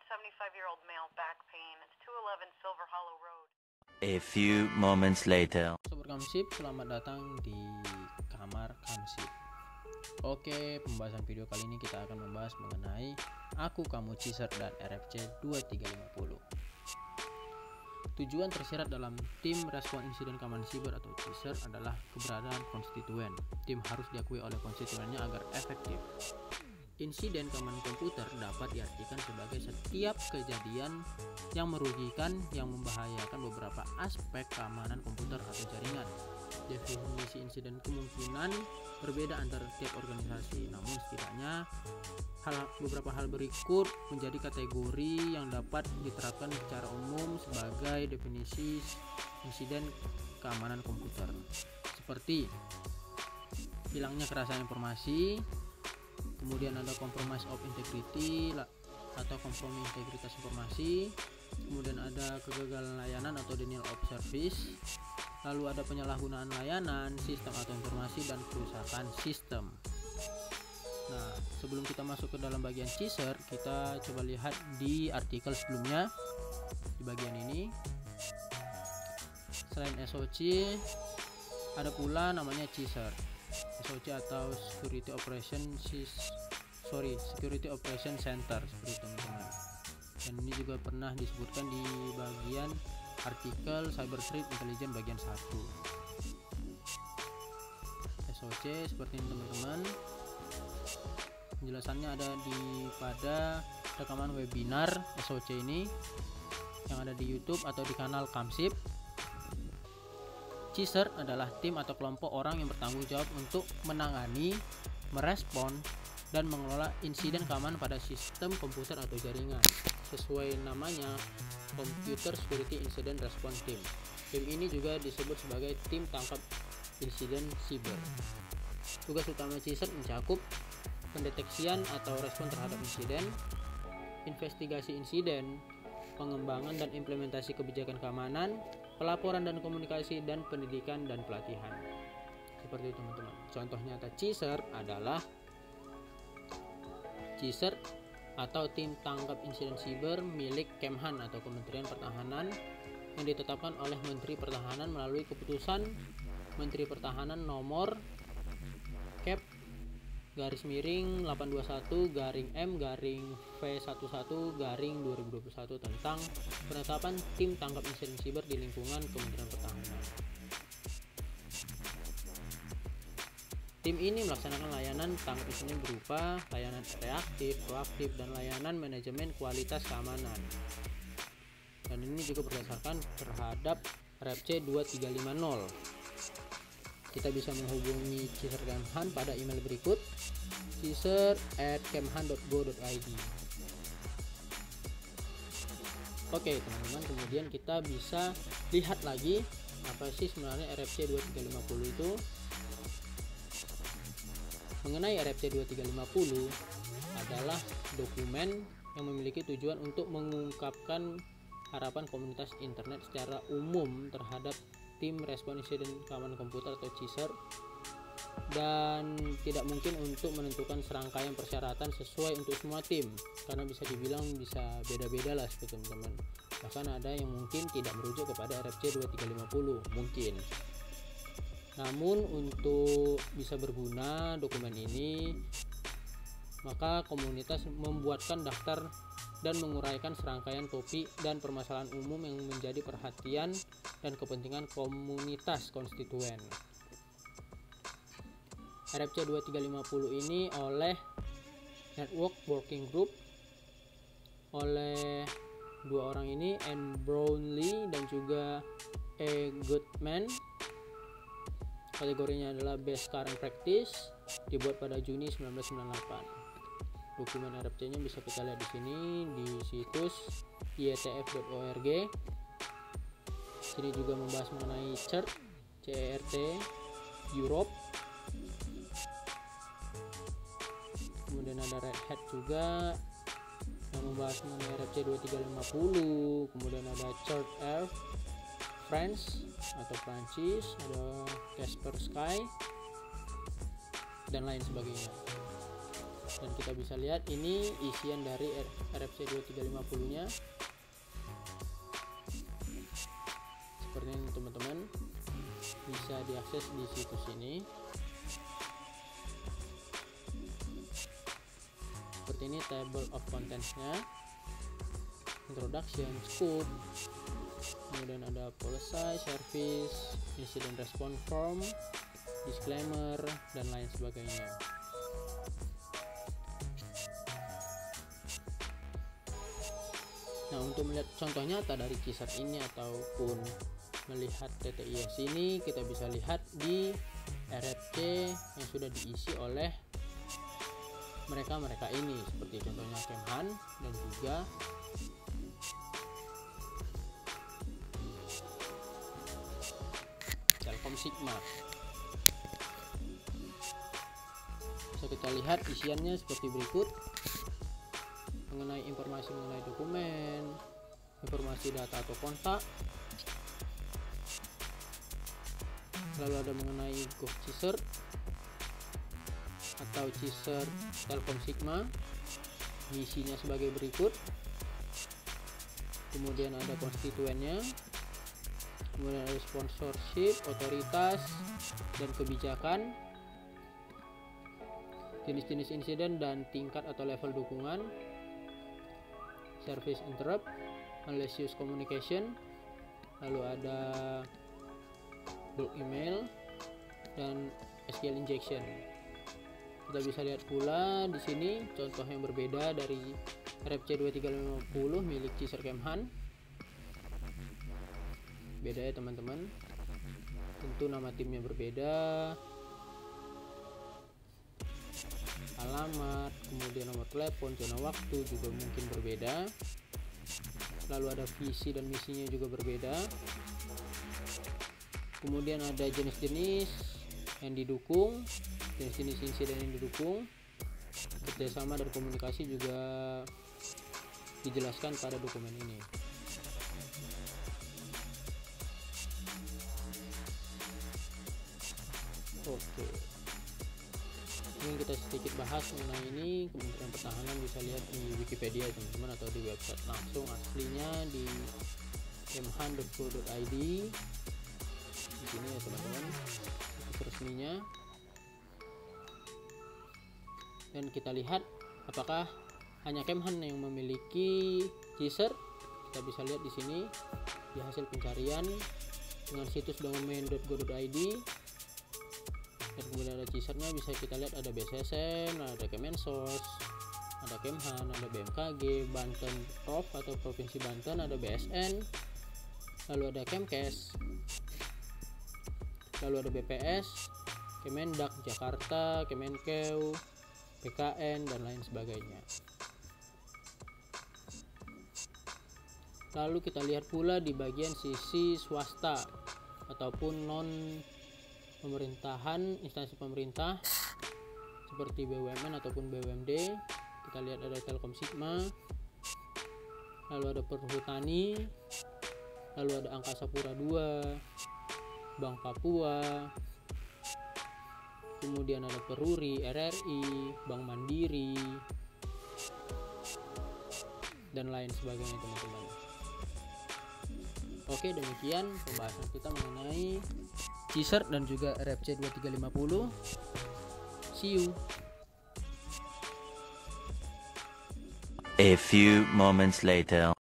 75-year-old male back pain. It's 211 Silver Hollow Road. A few moments later. Sobat Kamsip, selamat datang di kamar Kamsip. Oke, pembahasan video kali ini kita akan membahas mengenai Aku Kamu Ciser dan RFC 2350. Tujuan tersirat dalam tim respon insiden keamanan siber atau Ciser adalah keberadaan konstituen. Tim harus diakui oleh konstituennya agar efektif. Insiden keamanan komputer dapat diartikan sebagai setiap kejadian yang merugikan yang membahayakan beberapa aspek keamanan komputer atau jaringan. Definisi insiden kemungkinan berbeda antara tiap organisasi, namun setidaknya beberapa hal berikut menjadi kategori yang dapat diterapkan secara umum sebagai definisi insiden keamanan komputer, seperti hilangnya kerahasiaan informasi, kemudian ada compromise of integrity atau kompromi integritas informasi, kemudian ada kegagalan layanan atau denial of service, lalu ada penyalahgunaan layanan, sistem atau informasi, dan kerusakan sistem. Nah, sebelum kita masuk ke dalam bagian Ciser, kita coba lihat di artikel sebelumnya di bagian ini. Selain SOC, ada pula namanya Ciser. SOC atau Security Operation Center, seperti itu teman-teman. Dan ini juga pernah disebutkan di bagian artikel Cyber Threat Intelligence bagian 1. SOC seperti ini teman-teman. Penjelasannya ada pada rekaman webinar SOC ini yang ada di YouTube atau di kanal Kamsip. Ciser adalah tim atau kelompok orang yang bertanggung jawab untuk menangani, merespon, dan mengelola insiden keamanan pada sistem komputer atau jaringan. Sesuai namanya, Computer Security Incident Response Team. Tim ini juga disebut sebagai tim tangkap insiden siber. Tugas utama Ciser mencakup pendeteksian atau respon terhadap insiden, investigasi insiden, pengembangan dan implementasi kebijakan keamanan, pelaporan dan komunikasi, dan pendidikan dan pelatihan. Seperti itu teman-teman. Contoh nyata Ciser adalah Ciser atau tim tangkap insiden siber milik Kemhan atau Kementerian Pertahanan yang ditetapkan oleh Menteri Pertahanan melalui keputusan Menteri Pertahanan nomor Cap /821-M/V11-2021 tentang penetapan tim tangkap insiden siber di lingkungan Kementerian Pertahanan. Tim ini melaksanakan layanan tangkap insiden berupa layanan reaktif, proaktif, dan layanan manajemen kualitas keamanan. Dan ini juga berdasarkan terhadap RFC 2350. Kita bisa menghubungi Ciser Kemhan pada email berikut: ciser@kemhan.go.id. Oke teman-teman, kemudian kita bisa lihat lagi apa sih sebenarnya RFC 2350 itu. Mengenai RFC 2350 adalah dokumen yang memiliki tujuan untuk mengungkapkan harapan komunitas internet secara umum terhadap tim respon insiden keamanan komputer atau Ciser, dan tidak mungkin untuk menentukan serangkaian persyaratan sesuai untuk semua tim, karena bisa dibilang bisa beda-beda lah seperti teman-teman. Bahkan ada yang mungkin tidak merujuk kepada RFC 2350 mungkin. Namun untuk bisa berguna dokumen ini, maka komunitas membuatkan daftar dan menguraikan serangkaian topik dan permasalahan umum yang menjadi perhatian dan kepentingan komunitas konstituen. RFC 2350 ini oleh Network Working Group oleh dua orang ini, Anne Brownlee dan juga E. Goodman. Kategorinya adalah Best Current Practice, dibuat pada Juni 1998. Dokumen RFC-nya bisa kita lihat di sini di situs ietf.org. Sini juga membahas mengenai CERT Europe. Kemudian ada Red Hat juga yang membahas mengenai RFC 2350. Kemudian ada CERT Air France atau Prancis, ada Kaspersky dan lain sebagainya. Dan kita bisa lihat ini isian dari RFC 2350 nya seperti ini teman-teman, bisa diakses di situs ini. Seperti ini table of contents nya, introduction, scope, kemudian ada policy, service, incident response form, disclaimer, dan lain sebagainya. Nah, untuk melihat contoh nyata dari Ciser ini ataupun melihat TTIS ini, kita bisa lihat di RFC yang sudah diisi oleh mereka ini, seperti contohnya Kemhan dan juga Telkom Sigma. Bisa kita lihat isiannya seperti berikut: mengenai informasi mengenai dokumen, informasi data atau kontak, lalu ada mengenai Go Ciser atau Ciser Telkom Sigma, isinya sebagai berikut. Kemudian ada konstituennya, kemudian ada sponsorship, otoritas, dan kebijakan, jenis-jenis insiden dan tingkat atau level dukungan, service interrupt, malicious communication, lalu ada bulk email, dan SQL injection. Kita bisa lihat pula di sini contoh yang berbeda dari RFC 2350 milik Ciser Kemhan. Beda ya teman-teman, tentu nama timnya berbeda, alamat, kemudian nomor telepon, zona waktu juga mungkin berbeda, lalu ada visi dan misinya juga berbeda, kemudian ada jenis-jenis yang didukung, jenis-jenis insiden yang didukung, kerjasama dan komunikasi juga dijelaskan pada dokumen ini. Oke, ini kita sedikit bahas mengenai ini. Kementerian Pertahanan bisa lihat di Wikipedia teman-teman, atau di website langsung aslinya di kemhan.go.id. Di sini ya teman-teman, situs resminya. Dan kita lihat apakah hanya Kemhan yang memiliki Ciser. Kita bisa lihat di sini di hasil pencarian dengan situs domain.go.id. Dan kemudian ada Cisernya, bisa kita lihat ada BSSN, ada Kemensos, ada Kemhan, ada BMKG, Banten Prov atau Provinsi Banten, ada BSN, lalu ada Kemkes, lalu ada BPS, Kemendak Jakarta, Kemenkeu, PKN, dan lain sebagainya. Lalu kita lihat pula di bagian sisi swasta ataupun non pemerintahan, instansi pemerintah seperti BUMN ataupun BUMD. Kita lihat ada Telkom Sigma, lalu ada Perhutani, lalu ada Angkasa Pura II, Bank Papua, kemudian ada Peruri, RRI, Bank Mandiri, dan lain sebagainya teman-teman. Oke, demikian pembahasan kita mengenai Ciser dan juga RFC 2350. See you. A few moments later.